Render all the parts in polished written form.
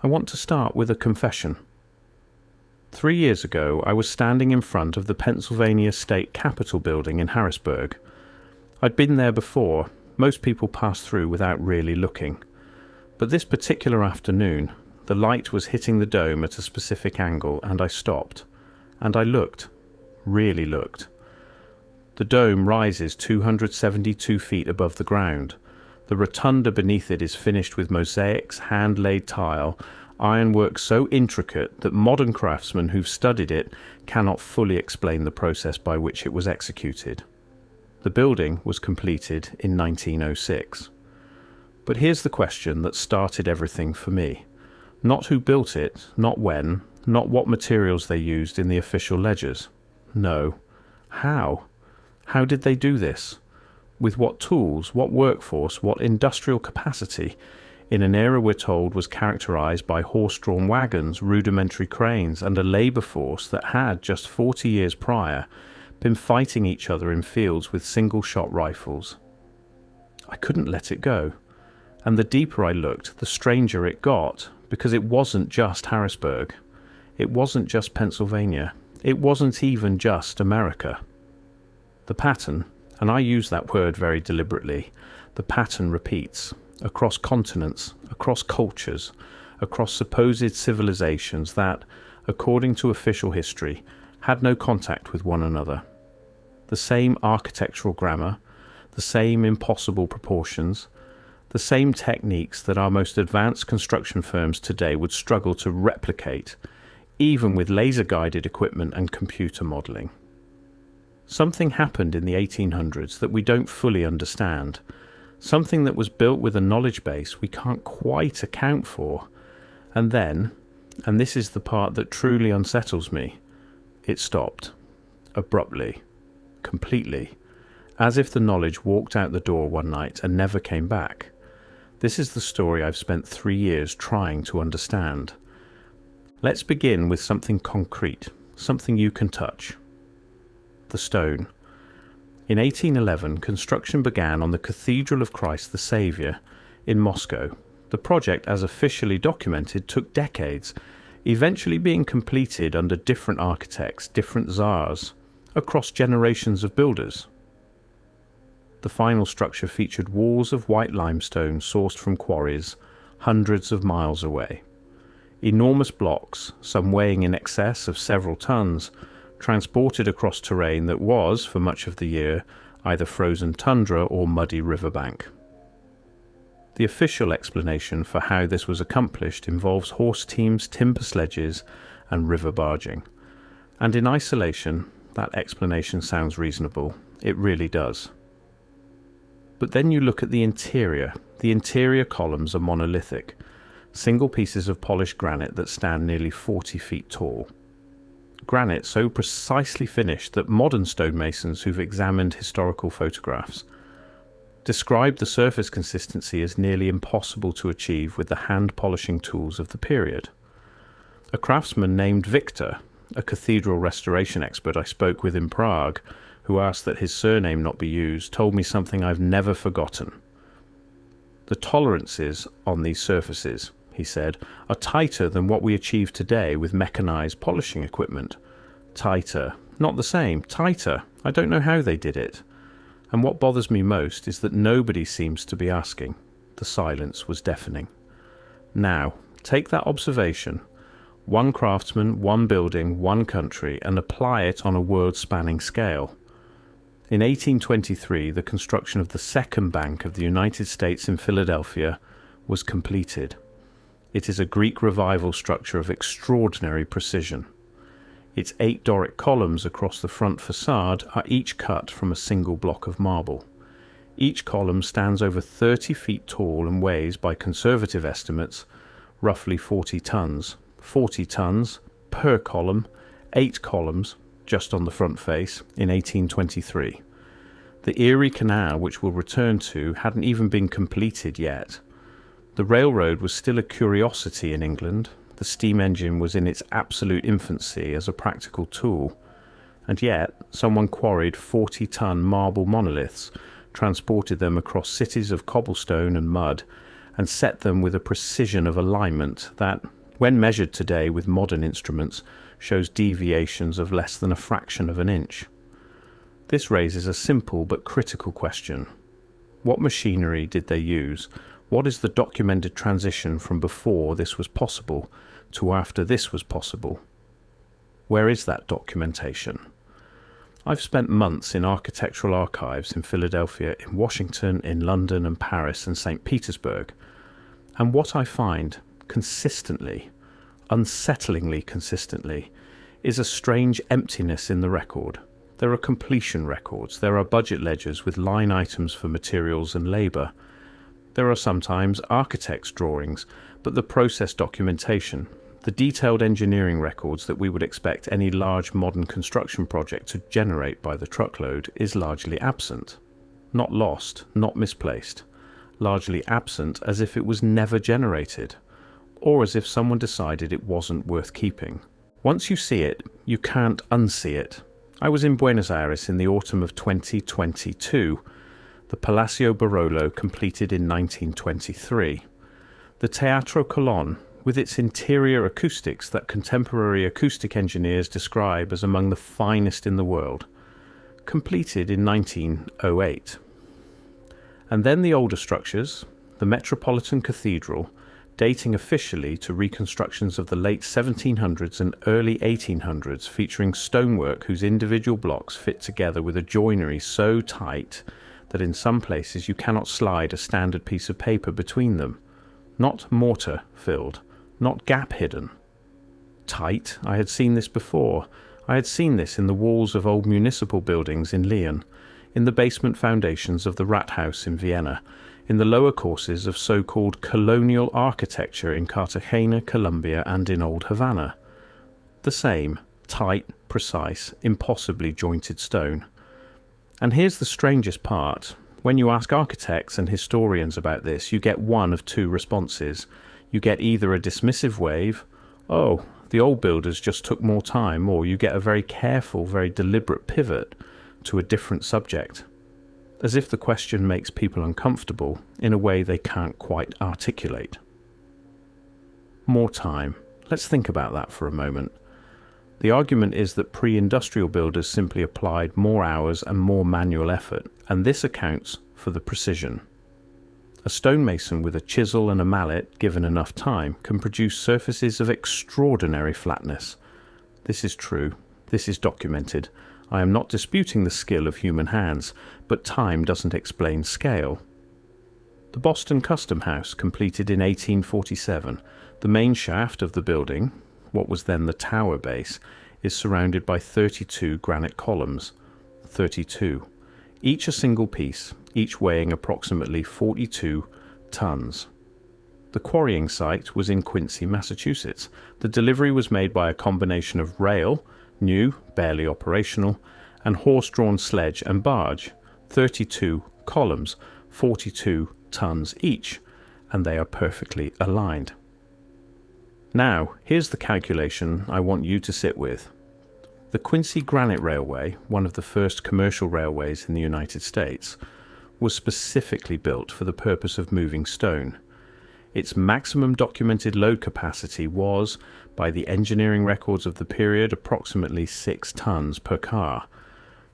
I want to start with a confession. 3 years ago, I was standing in front of the Pennsylvania State Capitol building in Harrisburg. I'd been there before. Most people pass through without really looking. But this particular afternoon, the light was hitting the dome at a specific angle, and I stopped. And I looked. Really looked. The dome rises 272 feet above the ground. The rotunda beneath it is finished with mosaics, hand-laid tile, ironwork so intricate that modern craftsmen who've studied it cannot fully explain the process by which it was executed. The building was completed in 1906. But here's the question that started everything for me. Not who built it, not when, not what materials they used in the official ledgers. No. How? How did they do this? With what tools, what workforce, what industrial capacity, in an era we're told was characterized by horse-drawn wagons, rudimentary cranes, and a labour force that had, just 40 years prior, been fighting each other in fields with single-shot rifles. I couldn't let it go. And the deeper I looked, the stranger it got, because it wasn't just Harrisburg. It wasn't just Pennsylvania. It wasn't even just America. The pattern, and I use that word very deliberately, the pattern repeats across continents, across cultures, across supposed civilizations that, according to official history, had no contact with one another. The same architectural grammar, the same impossible proportions, the same techniques that our most advanced construction firms today would struggle to replicate, even with laser-guided equipment and computer modelling. Something happened in the 1800s that we don't fully understand, something that was built with a knowledge base we can't quite account for, and then, and this is the part that truly unsettles me, it stopped, abruptly, completely, as if the knowledge walked out the door one night and never came back. This is the story I've spent 3 years trying to understand. Let's begin with something concrete, something you can touch. The stone. In 1811, construction began on the Cathedral of Christ the Saviour in Moscow. The project, as officially documented, took decades, eventually being completed under different architects, different czars, across generations of builders. The final structure featured walls of white limestone sourced from quarries hundreds of miles away. Enormous blocks, some weighing in excess of several tons, transported across terrain that was, for much of the year, either frozen tundra or muddy riverbank. The official explanation for how this was accomplished involves horse teams, timber sledges, and river barging. And in isolation, that explanation sounds reasonable. It really does. But then you look at the interior. The interior columns are monolithic, single pieces of polished granite that stand nearly 40 feet tall. Granite so precisely finished that modern stonemasons who've examined historical photographs describe the surface consistency as nearly impossible to achieve with the hand-polishing tools of the period. A craftsman named Victor, a cathedral restoration expert I spoke with in Prague, who asked that his surname not be used, told me something I've never forgotten. The tolerances on these surfaces, he said, are tighter than what we achieve today with mechanized polishing equipment. Tighter. Not the same. Tighter. I don't know how they did it. And what bothers me most is that nobody seems to be asking. The silence was deafening. Now, take that observation, one craftsman, one building, one country, and apply it on a world-spanning scale. In 1823, the construction of the second Bank of the United States in Philadelphia was completed. It is a Greek Revival structure of extraordinary precision. Its 8 Doric columns across the front facade are each cut from a single block of marble. Each column stands over 30 feet tall and weighs, by conservative estimates, roughly 40 tons. 40 tons per column, 8 columns, just on the front face, in 1823. The Erie Canal, which we'll return to, hadn't even been completed yet. The railroad was still a curiosity in England. The steam engine was in its absolute infancy as a practical tool. And yet, someone quarried 40-ton marble monoliths, transported them across cities of cobblestone and mud, and set them with a precision of alignment that, when measured today with modern instruments, shows deviations of less than a fraction of an inch. This raises a simple but critical question. What machinery did they use? What is the documented transition from before this was possible to after this was possible? Where is that documentation? I've spent months in architectural archives in Philadelphia, in Washington, in London and Paris and St. Petersburg, and what I find consistently, unsettlingly consistently, is a strange emptiness in the record. There are completion records, there are budget ledgers with line items for materials and labour. There are sometimes architects' drawings, but the process documentation, the detailed engineering records that we would expect any large modern construction project to generate by the truckload, is largely absent. Not lost, not misplaced. Largely absent as if it was never generated, or as if someone decided it wasn't worth keeping. Once you see it, you can't unsee it. I was in Buenos Aires in the autumn of 2022. The Palacio Barolo completed in 1923. The Teatro Colón, with its interior acoustics that contemporary acoustic engineers describe as among the finest in the world, completed in 1908. And then the older structures, the Metropolitan Cathedral, dating officially to reconstructions of the late 1700s and early 1800s, featuring stonework whose individual blocks fit together with a joinery so tight that in some places you cannot slide a standard piece of paper between them. Not mortar filled, not gap hidden. Tight, I had seen this before. I had seen this in the walls of old municipal buildings in Lyon, in the basement foundations of the Rathaus in Vienna, in the lower courses of so-called colonial architecture in Cartagena, Colombia, and in Old Havana. The same, tight, precise, impossibly jointed stone. And here's the strangest part. When you ask architects and historians about this, you get one of two responses. You get either a dismissive wave, oh, the old builders just took more time, or you get a very careful, very deliberate pivot to a different subject, as if the question makes people uncomfortable in a way they can't quite articulate. More time. Let's think about that for a moment. The argument is that pre-industrial builders simply applied more hours and more manual effort, and this accounts for the precision. A stonemason with a chisel and a mallet, given enough time, can produce surfaces of extraordinary flatness. This is true. This is documented. I am not disputing the skill of human hands, but time doesn't explain scale. The Boston Custom House, completed in 1847, the main shaft of the building, what was then the tower base, is surrounded by 32 granite columns. 32. Each a single piece, each weighing approximately 42 tons. The quarrying site was in Quincy, Massachusetts. The delivery was made by a combination of rail, new, barely operational, and horse-drawn sledge and barge. 32 columns, 42 tons each, and they are perfectly aligned. Now, here's the calculation I want you to sit with. The Quincy Granite Railway, one of the first commercial railways in the United States, was specifically built for the purpose of moving stone. Its maximum documented load capacity was, by the engineering records of the period, approximately 6 tons per car.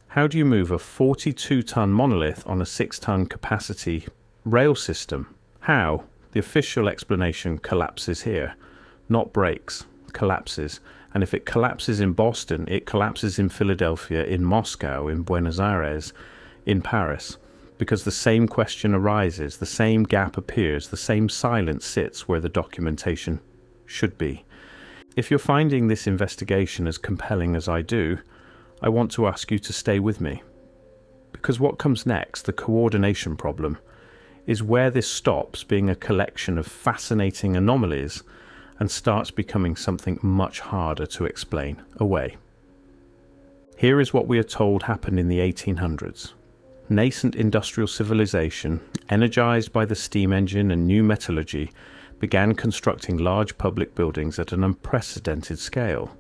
How do you move a 42-ton monolith on a 6-ton capacity rail system? How? The official explanation collapses here. Not breaks, collapses. And if it collapses in Boston, it collapses in Philadelphia, in Moscow, in Buenos Aires, in Paris. Because the same question arises, the same gap appears, the same silence sits where the documentation should be. If you're finding this investigation as compelling as I do, I want to ask you to stay with me. Because what comes next, the coordination problem, is where this stops being a collection of fascinating anomalies and starts becoming something much harder to explain away. Here is what we are told happened in the 1800s. Nascent industrial civilization, energized by the steam engine and new metallurgy, began constructing large public buildings at an unprecedented scale.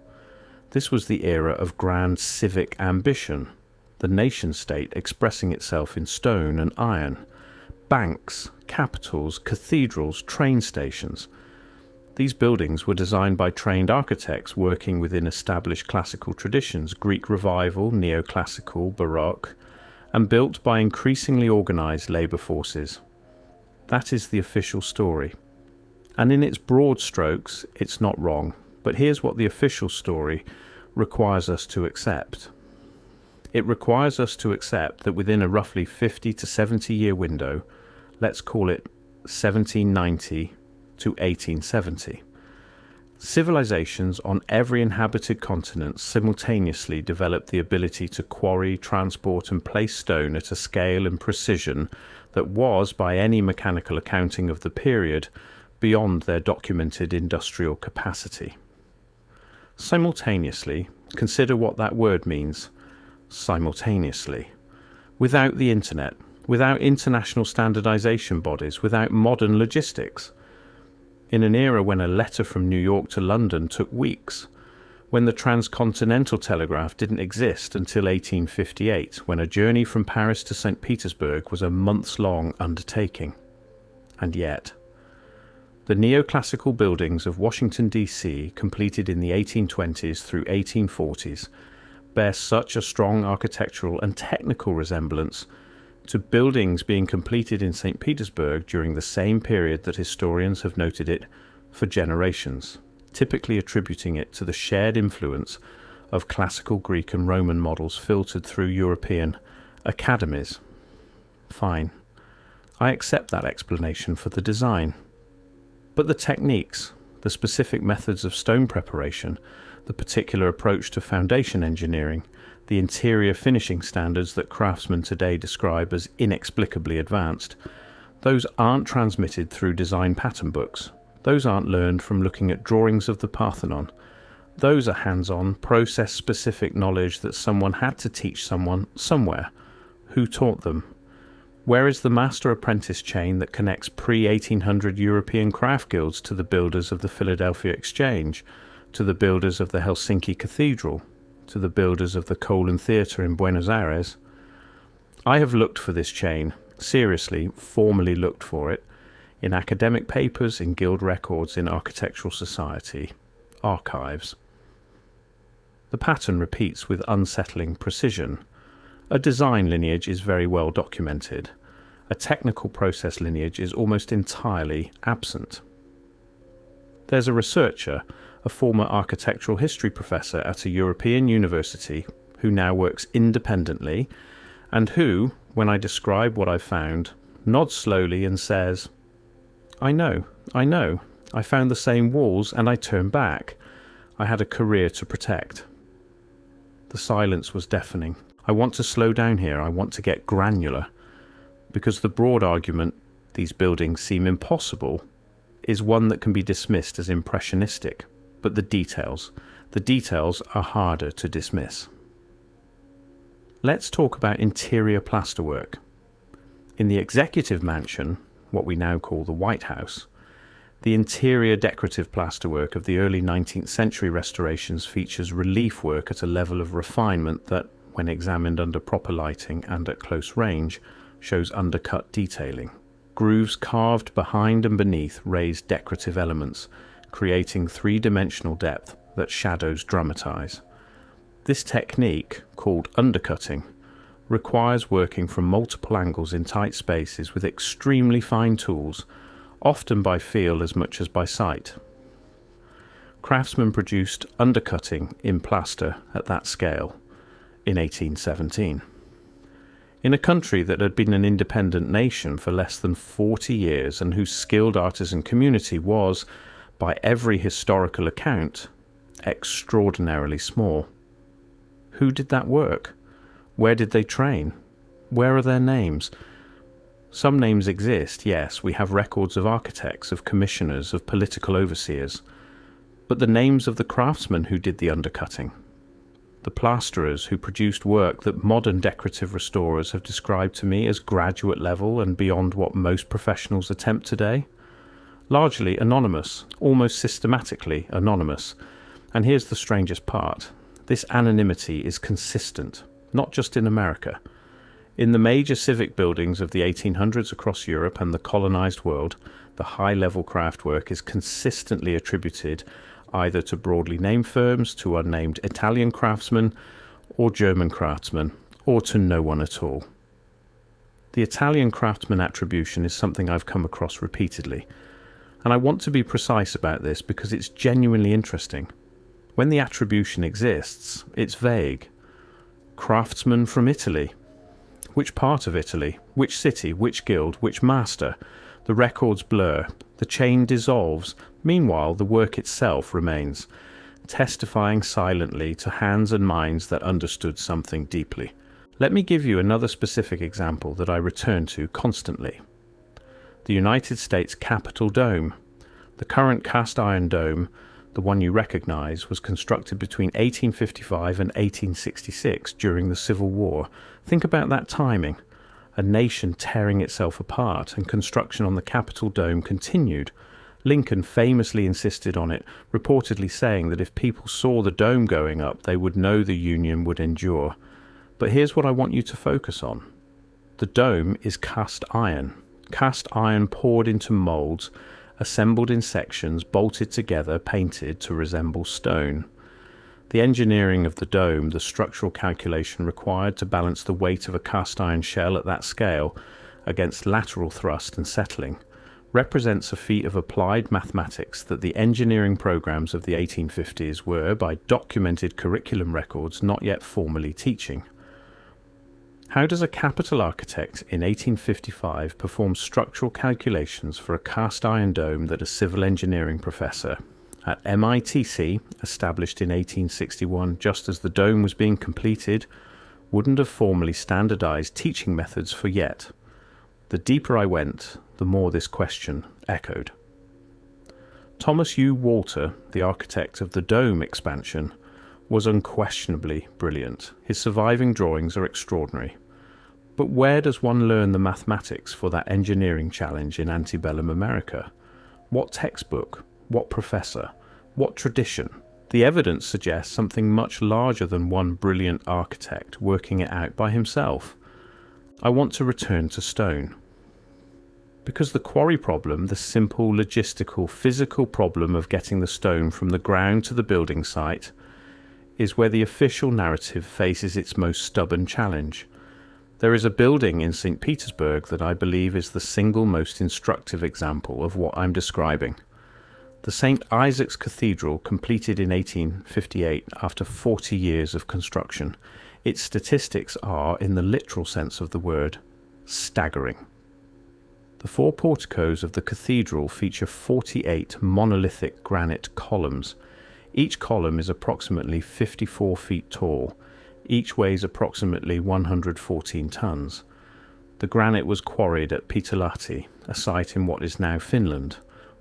This was the era of grand civic ambition, the nation-state expressing itself in stone and iron, banks, capitals, cathedrals, train stations. These buildings were designed by trained architects working within established classical traditions, Greek Revival, Neoclassical, Baroque, and built by increasingly organised labour forces. That is the official story. And in its broad strokes, it's not wrong. But here's what the official story requires us to accept. It requires us to accept that within a roughly 50 to 70 year window, let's call it 1790 to 1870, civilizations on every inhabited continent simultaneously developed the ability to quarry, transport and place stone at a scale and precision that was, by any mechanical accounting of the period, beyond their documented industrial capacity. Simultaneously, consider what that word means. Simultaneously. Without the internet, without international standardization bodies, without modern logistics. In an era when a letter from New York to London took weeks, when the transcontinental telegraph didn't exist until 1858, when a journey from Paris to St. Petersburg was a months-long undertaking. And yet, the neoclassical buildings of Washington, D.C., completed in the 1820s through 1840s, bear such a strong architectural and technical resemblance to buildings being completed in St. Petersburg during the same period that historians have noted it for generations, typically attributing it to the shared influence of classical Greek and Roman models filtered through European academies. Fine, I accept that explanation for the design. But the techniques, the specific methods of stone preparation, the particular approach to foundation engineering, the interior finishing standards that craftsmen today describe as inexplicably advanced, those aren't transmitted through design pattern books. Those aren't learned from looking at drawings of the Parthenon. Those are hands-on, process-specific knowledge that someone had to teach someone somewhere. Who taught them? Where is the master-apprentice chain that connects pre-1800 European craft guilds to the builders of the Philadelphia Exchange, to the builders of the Helsinki Cathedral, to the builders of the Colon Theatre in Buenos Aires? I have looked for this chain, seriously, formally looked for it, in academic papers, in guild records, in architectural society, archives. The pattern repeats with unsettling precision. A design lineage is very well documented. A technical process lineage is almost entirely absent. There's a researcher, a former architectural history professor at a European university, who now works independently, and who, when I describe what I've found, nods slowly and says, I know, I found the same walls and I turned back. I had a career to protect. The silence was deafening. I want to slow down here, I want to get granular, because the broad argument, these buildings seem impossible, is one that can be dismissed as impressionistic. But the details are harder to dismiss. Let's talk about interior plasterwork. In the executive mansion, what we now call the White House, the interior decorative plasterwork of the early 19th century restorations features relief work at a level of refinement that, when examined under proper lighting and at close range, shows undercut detailing. Grooves carved behind and beneath raise decorative elements, creating three-dimensional depth that shadows dramatize. This technique, called undercutting, requires working from multiple angles in tight spaces with extremely fine tools, often by feel as much as by sight. Craftsmen produced undercutting in plaster at that scale in 1817. In a country that had been an independent nation for less than 40 years and whose skilled artisan community was, by every historical account, extraordinarily small. Who did that work? Where did they train? Where are their names? Some names exist, yes, we have records of architects, of commissioners, of political overseers. But the names of the craftsmen who did the undercutting, the plasterers who produced work that modern decorative restorers have described to me as graduate level and beyond what most professionals attempt today, largely anonymous, almost systematically anonymous. And here's the strangest part. This anonymity is consistent, not just in America. In the major civic buildings of the 1800s across Europe and the colonized world, the high-level craftwork is consistently attributed either to broadly named firms, to unnamed Italian craftsmen, or German craftsmen, or to no one at all. The Italian craftsman attribution is something I've come across repeatedly, and I want to be precise about this because it's genuinely interesting. When the attribution exists, it's vague. Craftsman from Italy. Which part of Italy? Which city? Which guild? Which master? The records blur. The chain dissolves. Meanwhile, the work itself remains, testifying silently to hands and minds that understood something deeply. Let me give you another specific example that I return to constantly. The United States Capitol Dome. The current cast iron dome, the one you recognize, was constructed between 1855 and 1866 during the Civil War. Think about that timing. A nation tearing itself apart, and construction on the Capitol Dome continued. Lincoln famously insisted on it, reportedly saying that if people saw the dome going up, they would know the Union would endure. But here's what I want you to focus on. The dome is cast iron poured into molds, assembled in sections, bolted together, painted to resemble stone. The engineering of the dome, the structural calculation required to balance the weight of a cast iron shell at that scale against lateral thrust and settling, represents a feat of applied mathematics that the engineering programs of the 1850s were, by documented curriculum records, not yet formally teaching. How does a capital architect in 1855 perform structural calculations for a cast iron dome that a civil engineering professor at MITC, established in 1861 just as the dome was being completed, wouldn't have formally standardized teaching methods for yet? The deeper I went, the more this question echoed. Thomas U. Walter, the architect of the dome expansion, was unquestionably brilliant. His surviving drawings are extraordinary. But where does one learn the mathematics for that engineering challenge in antebellum America? What textbook? What professor? What tradition? The evidence suggests something much larger than one brilliant architect working it out by himself. I want to return to stone. Because the quarry problem, the simple, logistical, physical problem of getting the stone from the ground to the building site, is where the official narrative faces its most stubborn challenge. There is a building in St. Petersburg that I believe is the single most instructive example of what I'm describing. The St. Isaac's Cathedral, completed in 1858 after 40 years of construction. Its statistics are, in the literal sense of the word, staggering. The four porticos of the cathedral feature 48 monolithic granite columns. Each column is approximately 54 feet tall. Each weighs approximately 114 tons. The granite was quarried at Pitalahti, a site in what is now Finland,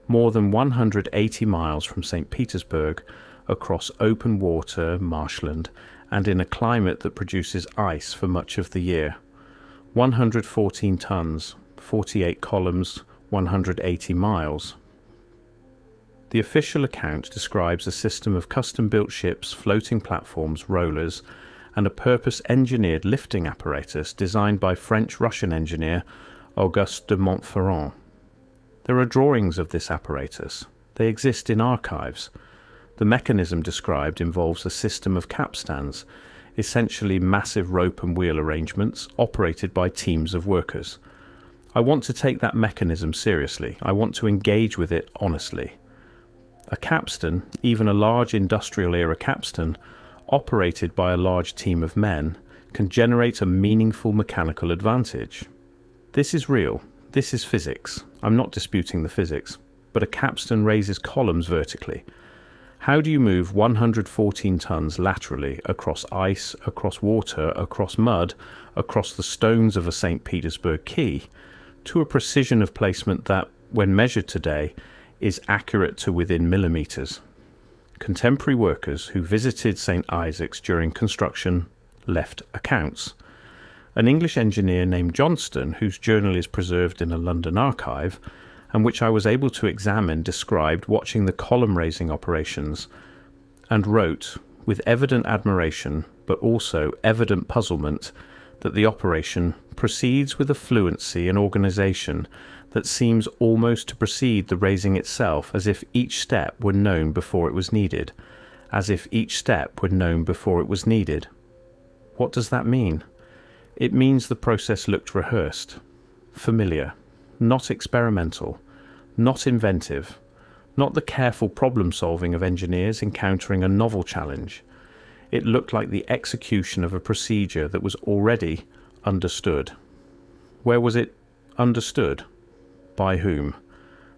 more than 180 miles from St. Petersburg, across open water, marshland, and in a climate that produces ice for much of the year. 114 tons, 48 columns, 180 miles. The official account describes a system of custom-built ships, floating platforms, rollers, and a purpose-engineered lifting apparatus designed by French-Russian engineer Auguste de Montferrand. There are drawings of this apparatus. They exist in archives. The mechanism described involves a system of capstans, essentially massive rope and wheel arrangements operated by teams of workers. I want to take that mechanism seriously. I want to engage with it honestly. A capstan, even a large industrial-era capstan, operated by a large team of men, can generate a meaningful mechanical advantage. This is real. This is physics. I'm not disputing the physics, but a capstan raises columns vertically. How do you move 114 tons laterally across ice, across water, across mud, across the stones of a St. Petersburg quay, to a precision of placement that, when measured today, is accurate to within millimeters? Contemporary workers who visited St. Isaac's during construction left accounts. An English engineer named Johnston, whose journal is preserved in a London archive, and which I was able to examine, described watching the column-raising operations and wrote, with evident admiration, but also evident puzzlement, that the operation proceeds with a fluency and organisation that seems almost to precede the raising itself, as if each step were known before it was needed, as if each step were known before it was needed. What does that mean? It means the process looked rehearsed, familiar, not experimental, not inventive, not the careful problem-solving of engineers encountering a novel challenge. It looked like the execution of a procedure that was already understood. Where was it understood? By whom?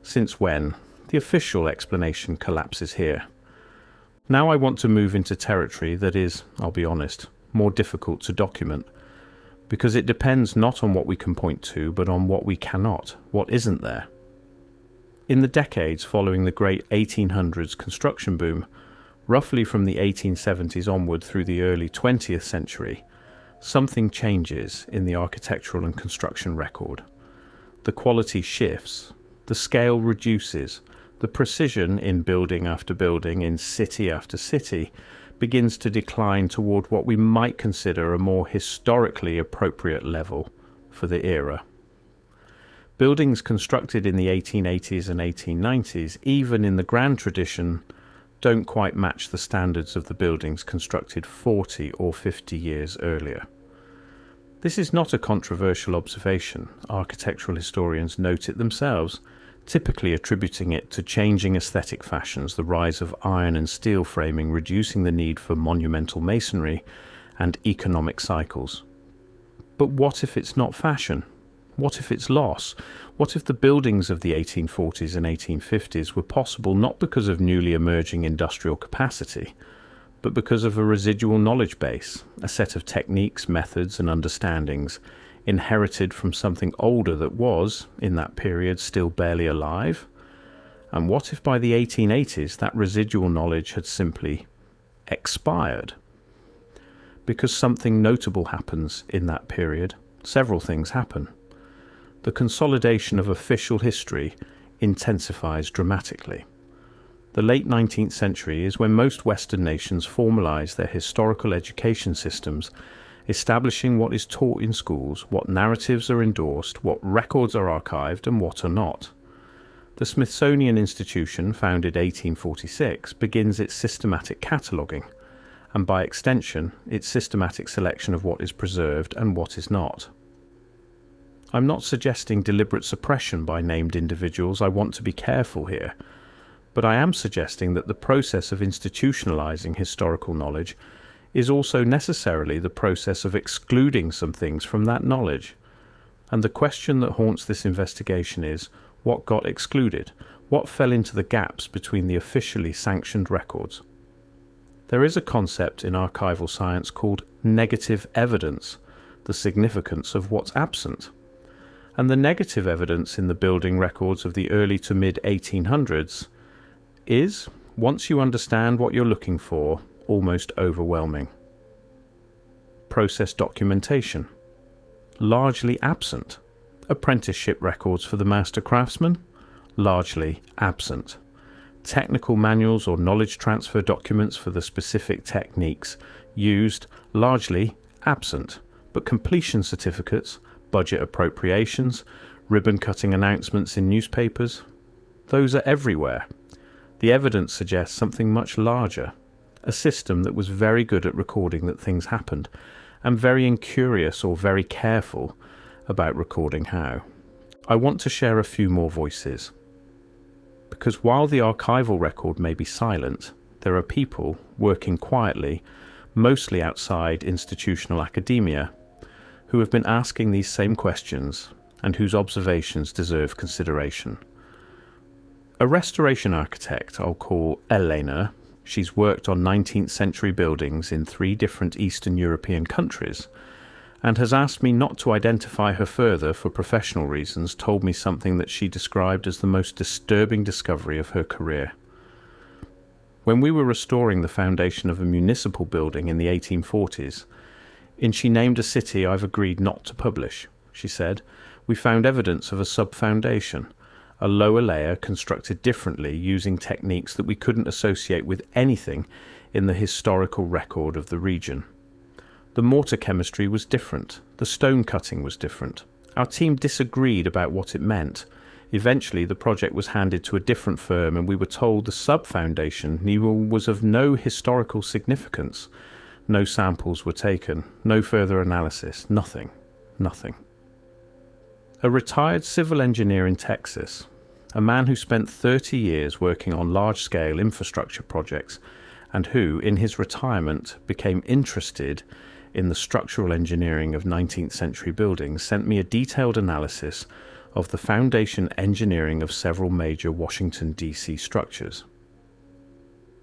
Since when? The official explanation collapses here. Now I want to move into territory that is, I'll be honest, more difficult to document, because it depends not on what we can point to, but on what we cannot, what isn't there. In the decades following the great 1800s construction boom, roughly from the 1870s onward through the early 20th century, something changes in the architectural and construction record. The quality shifts, the scale reduces, the precision in building after building, in city after city, begins to decline toward what we might consider a more historically appropriate level for the era. Buildings constructed in the 1880s and 1890s, even in the grand tradition, don't quite match the standards of the buildings constructed 40 or 50 years earlier. This is not a controversial observation. Architectural historians note it themselves, typically attributing it to changing aesthetic fashions, the rise of iron and steel framing reducing the need for monumental masonry, and economic cycles. But what if it's not fashion? What if it's loss? What if the buildings of the 1840s and 1850s were possible not because of newly emerging industrial capacity, but because of a residual knowledge base, a set of techniques, methods, and understandings inherited from something older that was, in that period, still barely alive? And what if by the 1880s that residual knowledge had simply expired? Because something notable happens in that period, several things happen. The consolidation of official history intensifies dramatically. The late 19th century is when most Western nations formalize their historical education systems, establishing what is taught in schools, what narratives are endorsed, what records are archived, and what are not. The Smithsonian Institution, founded 1846, begins its systematic cataloguing, and by extension, its systematic selection of what is preserved and what is not. I'm not suggesting deliberate suppression by named individuals. I want to be careful here. But I am suggesting that the process of institutionalizing historical knowledge is also necessarily the process of excluding some things from that knowledge. And the question that haunts this investigation is, what got excluded? What fell into the gaps between the officially sanctioned records? There is a concept in archival science called negative evidence, the significance of what's absent. And the negative evidence in the building records of the early to mid-1800s is, once you understand what you're looking for, almost overwhelming. Process documentation, largely absent. Apprenticeship records for the master craftsman, largely absent. Technical manuals or knowledge transfer documents for the specific techniques used, largely absent. But completion certificates, budget appropriations, ribbon-cutting announcements in newspapers, those are everywhere. The evidence suggests something much larger, a system that was very good at recording that things happened, and very incurious or very careful about recording how. I want to share a few more voices. Because while the archival record may be silent, there are people working quietly, mostly outside institutional academia, who have been asking these same questions and whose observations deserve consideration. A restoration architect I'll call Elena. She's worked on 19th century buildings in 3 different Eastern European countries, and has asked me not to identify her further for professional reasons, told me something that she described as the most disturbing discovery of her career. When we were restoring the foundation of a municipal building in the 1840s, she named a city I've agreed not to publish. She said, "We found evidence of a sub-foundation, a lower layer constructed differently using techniques that we couldn't associate with anything in the historical record of the region. The mortar chemistry was different. The stone cutting was different. Our team disagreed about what it meant. Eventually, the project was handed to a different firm, and we were told the sub-foundation was of no historical significance. No samples were taken, no further analysis, nothing. A retired civil engineer in Texas, a man who spent 30 years working on large-scale infrastructure projects, and who, in his retirement, became interested in the structural engineering of 19th century buildings, sent me a detailed analysis of the foundation engineering of several major Washington, D.C. structures.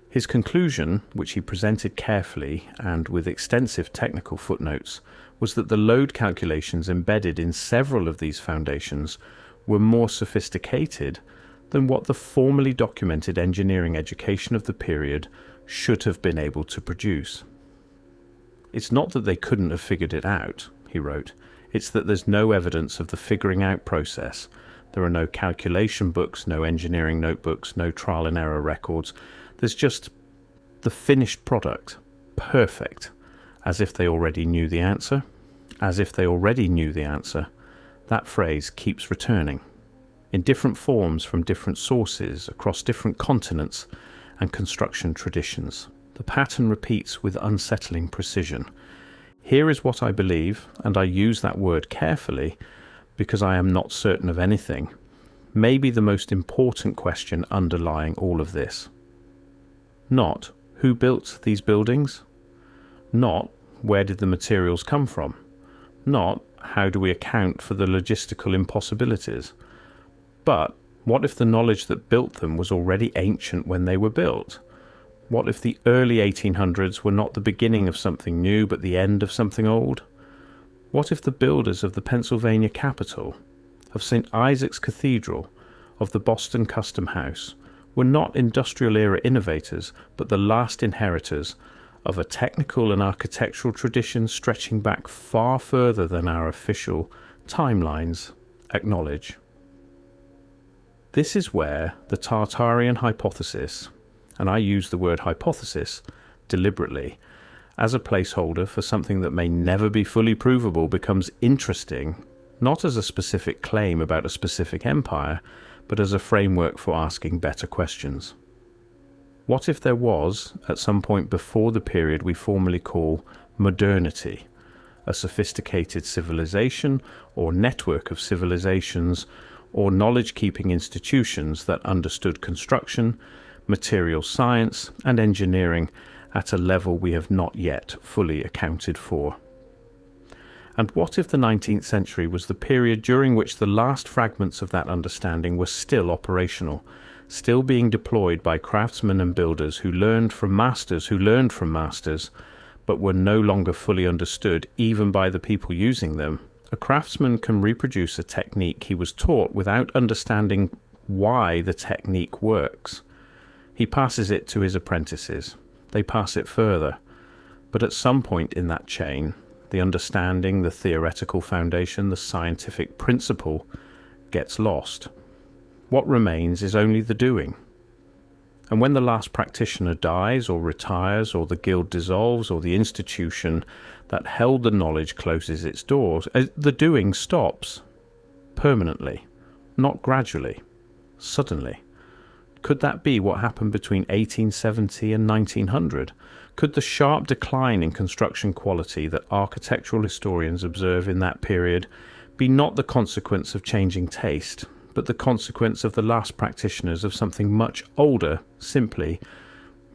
His conclusion, which he presented carefully and with extensive technical footnotes, was that the load calculations embedded in several of these foundations were more sophisticated than what the formally documented engineering education of the period should have been able to produce. It's not that they couldn't have figured it out, he wrote. It's that there's no evidence of the figuring out process. There are no calculation books, no engineering notebooks, no trial and error records. There's just the finished product, perfect, as if they already knew the answer. As if they already knew the answer. That phrase keeps returning, in different forms from different sources, across different continents and construction traditions. The pattern repeats with unsettling precision. Here is what I believe, and I use that word carefully because I am not certain of anything, maybe the most important question underlying all of this. Not who built these buildings, not where did the materials come from, not how do we account for the logistical impossibilities, but what if the knowledge that built them was already ancient when they were built? What if the early 1800s were not the beginning of something new but the end of something old? What if the builders of the Pennsylvania Capitol, of St. Isaac's Cathedral, of the Boston Custom House, were not industrial era innovators but the last inheritors of a technical and architectural tradition stretching back far further than our official timelines acknowledge? This is where the Tartarian hypothesis, and I use the word hypothesis deliberately, as a placeholder for something that may never be fully provable, becomes interesting, not as a specific claim about a specific empire, but as a framework for asking better questions. What if there was, at some point before the period we formally call modernity, a sophisticated civilization or network of civilizations or knowledge-keeping institutions that understood construction, material science and engineering at a level we have not yet fully accounted for? And what if the 19th century was the period during which the last fragments of that understanding were still operational, still being deployed by craftsmen and builders who learned from masters, but were no longer fully understood even by the people using them? A craftsman can reproduce a technique he was taught without understanding why the technique works. He passes it to his apprentices. They pass it further. But at some point in that chain, the understanding, the theoretical foundation, the scientific principle gets lost. What remains is only the doing. And when the last practitioner dies or retires, or the guild dissolves, or the institution that held the knowledge closes its doors, the doing stops permanently, not gradually, suddenly. Could that be what happened between 1870 and 1900? Could the sharp decline in construction quality that architectural historians observe in that period be not the consequence of changing taste, but the consequence of the last practitioners of something much older simply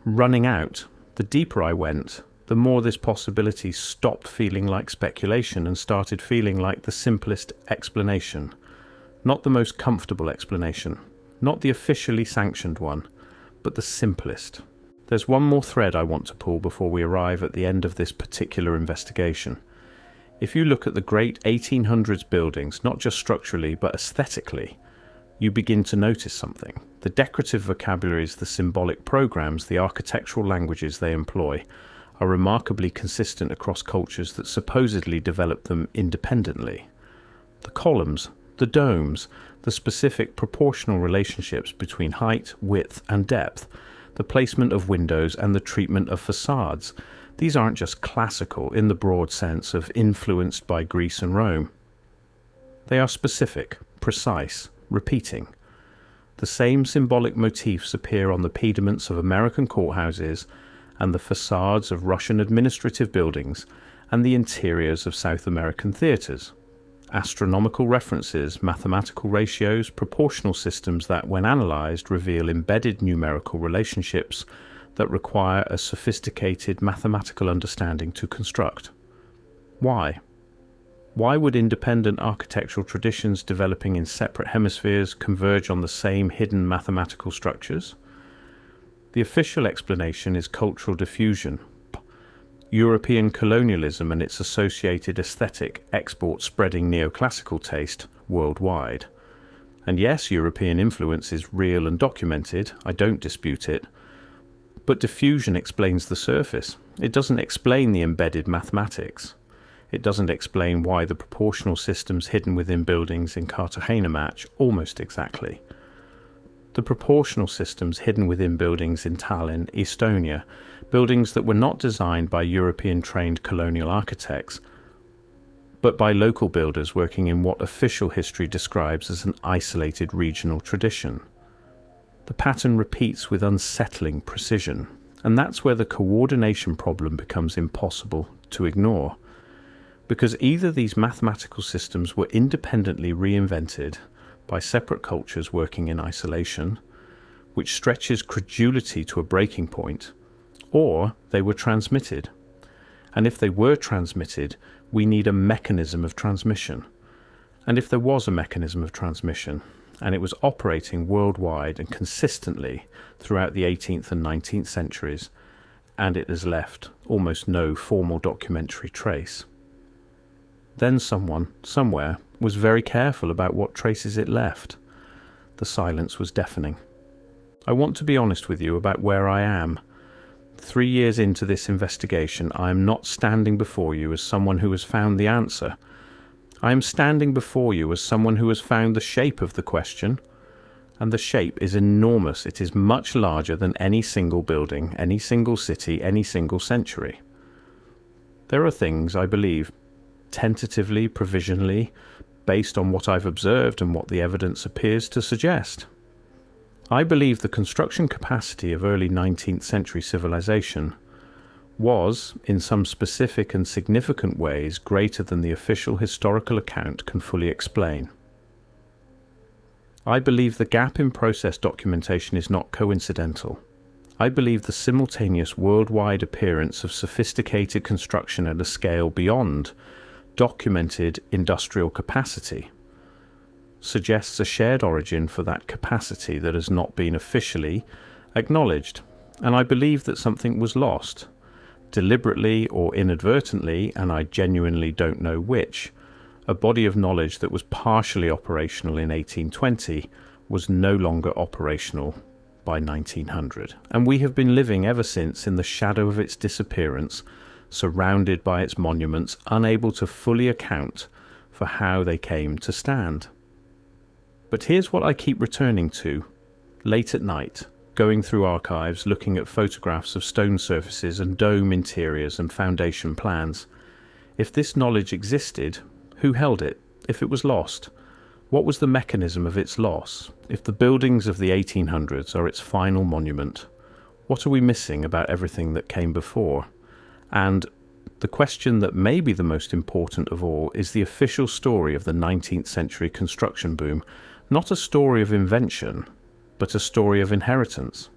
running out? The deeper I went, the more this possibility stopped feeling like speculation and started feeling like the simplest explanation. Not the most comfortable explanation, not the officially sanctioned one, but the simplest. There's one more thread I want to pull before we arrive at the end of this particular investigation. If you look at the great 1800s buildings, not just structurally but aesthetically, you begin to notice something. The decorative vocabularies, the symbolic programs, the architectural languages they employ are remarkably consistent across cultures that supposedly developed them independently. The columns, the domes, the specific proportional relationships between height, width and depth, the placement of windows, and the treatment of facades. These aren't just classical in the broad sense of influenced by Greece and Rome. They are specific, precise, repeating. The same symbolic motifs appear on the pediments of American courthouses and the facades of Russian administrative buildings and the interiors of South American theatres. Astronomical references, mathematical ratios, proportional systems that, when analysed, reveal embedded numerical relationships that require a sophisticated mathematical understanding to construct. Why? Why would independent architectural traditions developing in separate hemispheres converge on the same hidden mathematical structures? The official explanation is cultural diffusion. European colonialism and its associated aesthetic export spreading neoclassical taste worldwide. And yes, European influence is real and documented, I don't dispute it, but diffusion explains the surface. It doesn't explain the embedded mathematics. It doesn't explain why the proportional systems hidden within buildings in Cartagena match almost exactly. The proportional systems hidden within buildings in Tallinn, Estonia, buildings that were not designed by European-trained colonial architects, but by local builders working in what official history describes as an isolated regional tradition. The pattern repeats with unsettling precision, and that's where the coordination problem becomes impossible to ignore. Because either these mathematical systems were independently reinvented by separate cultures working in isolation, which stretches credulity to a breaking point, or they were transmitted. And if they were transmitted, we need a mechanism of transmission. And if there was a mechanism of transmission, and it was operating worldwide and consistently throughout the 18th and 19th centuries, and it has left almost no formal documentary trace, then someone, somewhere, was very careful about what traces it left. The silence was deafening. I want to be honest with you about where I am. 3 years into this investigation, I am not standing before you as someone who has found the answer. I am standing before you as someone who has found the shape of the question. And the shape is enormous. It is much larger than any single building, any single city, any single century. There are things, I believe, tentatively, provisionally, based on what I've observed and what the evidence appears to suggest. I believe the construction capacity of early 19th century civilization was, in some specific and significant ways, greater than the official historical account can fully explain. I believe the gap in process documentation is not coincidental. I believe the simultaneous worldwide appearance of sophisticated construction at a scale beyond documented industrial capacity suggests a shared origin for that capacity that has not been officially acknowledged. And I believe that something was lost, deliberately or inadvertently, and I genuinely don't know which. A body of knowledge that was partially operational in 1820 was no longer operational by 1900. And we have been living ever since in the shadow of its disappearance, surrounded by its monuments, unable to fully account for how they came to stand. But here's what I keep returning to, late at night, going through archives, looking at photographs of stone surfaces and dome interiors and foundation plans. If this knowledge existed, who held it? If it was lost, what was the mechanism of its loss? If the buildings of the 1800s are its final monument, what are we missing about everything that came before? And the question that may be the most important of all is the official story of the 19th century construction boom, not a story of invention, but a story of inheritance,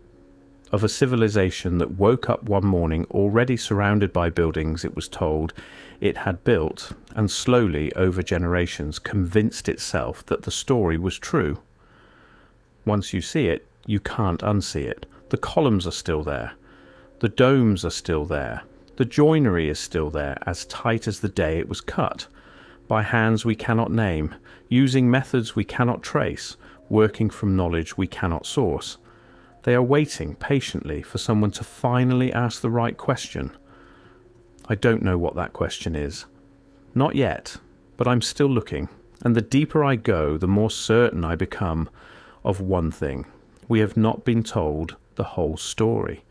of a civilization that woke up one morning already surrounded by buildings it was told it had built, and slowly, over generations, convinced itself that the story was true. Once you see it, you can't unsee it. The columns are still there. The domes are still there. The joinery is still there, as tight as the day it was cut, by hands we cannot name, using methods we cannot trace, working from knowledge we cannot source. They are waiting patiently for someone to finally ask the right question. I don't know what that question is. Not yet, but I'm still looking, and the deeper I go, the more certain I become of one thing. We have not been told the whole story.